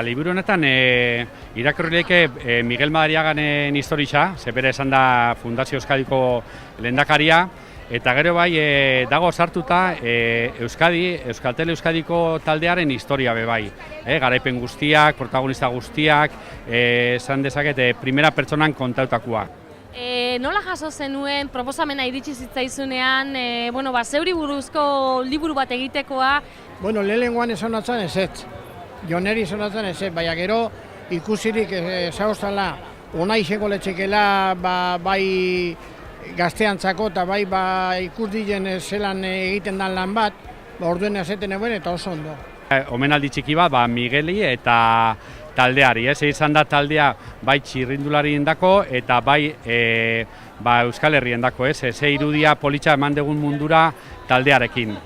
Liburu honetan irakurri Miguel Madariaganen historia, bere esan da Fundazio Euskadiko lehendakaria, eta gero bai dago sartuta Euskaltel Euskadiko taldearen historia be bai. Garaipen guztiak, protagonista guztiak, esan dezaket primera pertsonan kontautakoa. Nola jaso zenuen proposamena iritsi zitzaizunean, zeuri buruzko liburu bat egitekoa? Lehenengoan esonatzen ezetz. Joneri zonatzen ez, baina gero ikusirik zauztala ona izango letxekela bai gazteantzako eta bai ikus diren zelan egiten dan lan bat, orduen azeten eguen eta oso ondo. Omenaldi txiki bat Migueli eta taldeari, izan da taldea bai txirrindulari indako eta bai Euskal Herrien dako, ze irudia politxa eman degun mundura taldearekin.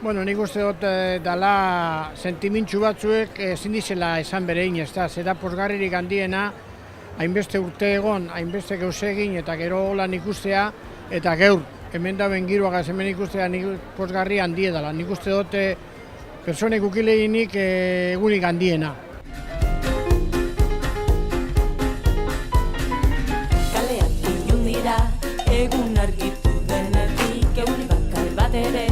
Nik uste dut dela sentimintxu batzuek ezin dizela esan bere inez, zera posgarririk handiena, hainbeste urte egon, hainbeste geuse egin eta gero lan ikustea, eta geur, hemen dauen giroagaz hemen ikustea posgarri handie dela. Nik uste dut personek ukileginik egunik handiena. Kaleak ilun dira, egun argitu denetik, euri bakar bat ere.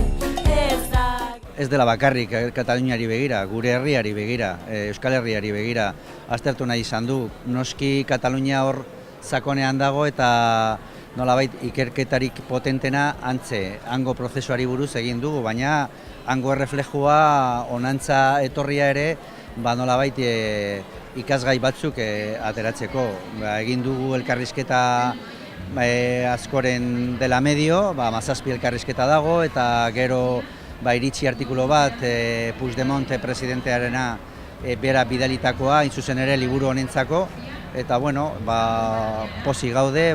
Ez dela bakarrik Kataluniari begira, gure herriari begira, Euskal Herriari begira, aztertu nahi izan du. Noski Katalunia hor sakonean dago eta nolabait ikerketarik potentena hango prozesuari buruz egin dugu, baina hango erreflejua onantza etorria ere nolabait ikasgai batzuk ateratzeko. Egin dugu elkarrizketa askoren dela medio, 17 elkarrizketa dago eta gero iritsi artikulu bat Puigdemont presidentearena bera bidalitakoa, hain zuzen ere liburu honentzako, eta pozik gaude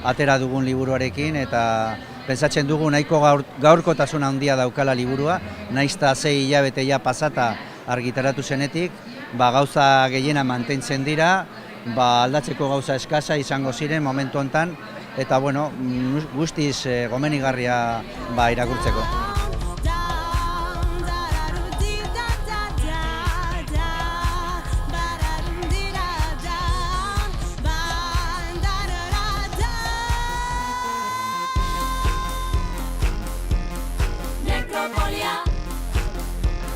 atera dugun liburuarekin eta pentsatzen dugu nahiko gaurkotasuna handia daukala liburua, naizta 6 hilabete pasata argitaratu zenetik, gauza gehiena mantentzen dira, aldatzeko gauza eskasa izango ziren momentu hontan, eta guztiz gomenigarria irakurtzeko.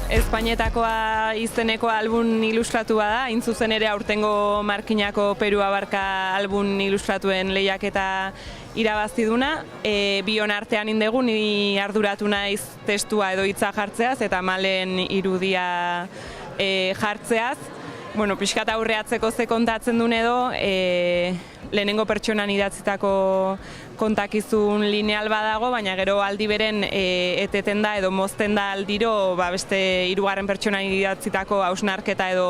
Espainietakoa izeneko album ilustratua da, hain zuzen ere aurtengo Markinako Peru Abarka album ilustratuen lehiaketa irabazi duna. Bion artean indegu, ni arduratu naiz testua edo hitza jartzeaz eta malen irudia jartzeaz. Pixkat aurreatzeko ze kontatzen duen edo, lehenengo pertsonan idatzitako kontakizun lineal badago, baina gero aldi beren eteten da edo mozten da aldiro beste hirugarren pertsonan idatzitako hausnarketa edo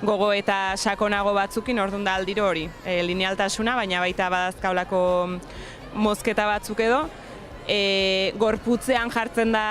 gogo eta sakonago batzukin, orduan da aldiro hori. Linealtasuna, baina baita badazkaulako mozketa batzuk edo. Gorputzean jartzen da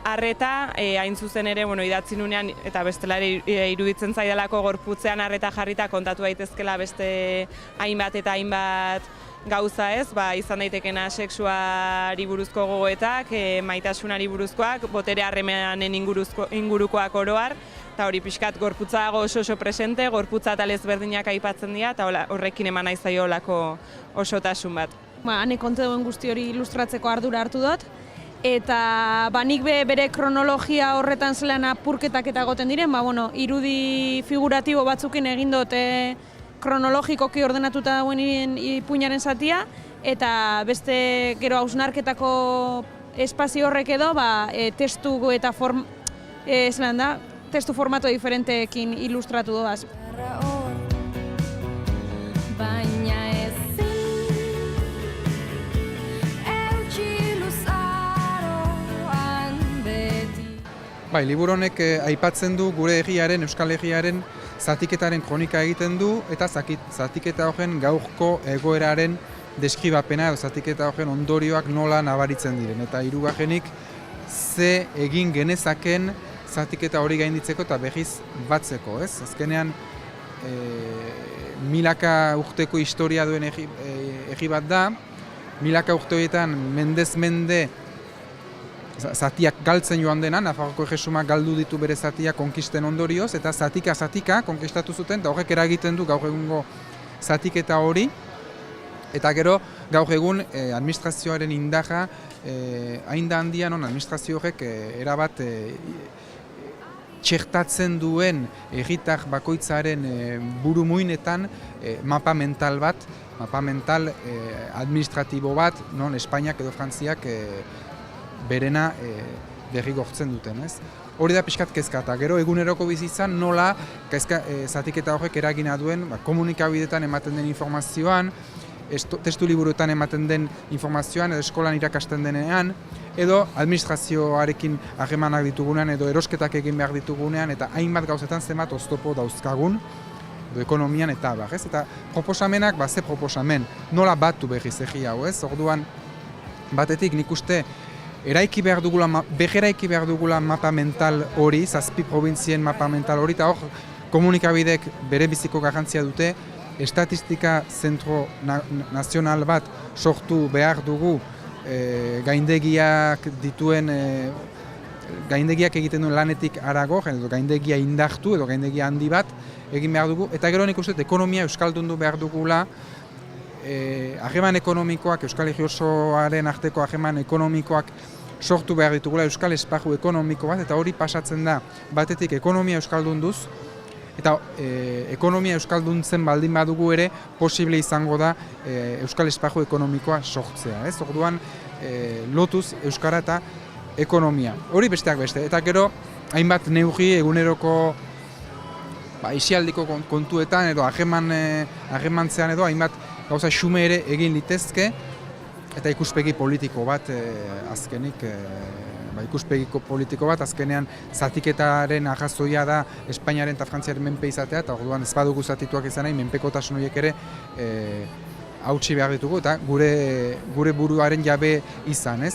arreta, hain zuzen ere idatzi nunean eta bestela iruditzen zaidalako gorputzean arreta jarrita kontatu daitezkela beste hainbat eta hainbat gauza izan daitekena sexuari buruzko gogoetak, maitasunari buruzkoak, botere harremanen ingurukoak oroar, eta hori pixkat gorputza dago oso presente, gorputza eta lezberdinak aipatzen dira, eta horrekin eman nahi zaio olako osotasun bat. Hane konte duen guzti hori ilustratzeko ardura hartu dut, eta nik bere kronologia horretan zelan apurketak eta goten diren, irudi figuratibo batzukin egin dut kronologikoki ordenatuta dagoen ipuinaren zatia, eta beste gero hausnarketako espazio horrek edo testu eta testu formato diferenteekin ilustratu doaz. Liburu honek aipatzen du gure egiaren, Euskal Egiaren zatiketaren kronika egiten du eta zatiketa horren gaurko egoeraren deskribapena edo zatiketa horren ondorioak nola nabaritzen diren. Eta hirugarrenik ze egin genezaken zatiketa hori gainditzeko eta berriz batzeko. Azkenean milaka urteko historia duen egi bat da, milaka urte horietan mendez mende zatiak galtzen joan dena, Nafarroko erresumak galdu ditu bere zatiak konkisten ondorioz, eta zatika konkistatu zuten, eta horrek eragiten du gaur egungo zatiketa hori, eta gero gaur egun administrazioaren indarra hain da handia non administrazio horrek erabat txertatzen duen herritar bakoitzaren burumuinetan mapa mental bat, administratibo bat, non Espainiak edo Frantziak berena derrigortzen duten, ez? Hori da pixkat kezka, eta gero eguneroko bizitzan nola zatiketa horrek eragina duen komunikabideetan ematen den informazioan, testu liburuetan ematen den informazioan, edo eskolan irakasten denean, edo administrazioarekin harremanak ditugunean, edo erosketak egin behar ditugunean, eta hainbat gauzetan zenbat oztopo dauzkagun, edo ekonomian eta abar, ez? Eta proposamenak, ze proposamen, nola batu berriz egi hau, ez? Orduan, batetik nik uste, bergeraiki behar dugula mapa mental hori, 7 probintzien mapa mental hori, eta hor komunikabideek bere biziko garrantzia dute, estatistika zentro nazional bat sortu behar dugu gaindegiak egiten duen lanetik harago, edo gaindegia indartu edo gaindegia handi bat egin behar dugu, eta gero nik uste ekonomia euskaldundu behar dugula, harreman ekonomikoak, Euskal Herri osoaren arteko harreman ekonomikoak sortu behar ditugula euskal esparru ekonomiko bat, eta hori pasatzen da batetik ekonomia euskaldunduz, eta ekonomia euskalduntzen baldin badugu ere posible izango da euskal esparru ekonomikoa sortzea, ez? Orduan lotuz euskara eta ekonomia. Hori besteak beste, eta gero hainbat neurri eguneroko isialdiko kontuetan edo harremantzean edo hainbat gauza xume ere egin litezke, eta ikuspegi politiko bat azkenik, azkenean zatiketaren arrazoia da Espainiaren eta Frantziaren menpe izatea, eta orduan ez badugu zatituak izan nahi, menpekotasun horiek ere hautsi behar ditugu, eta gure buruaren jabe izan, ez?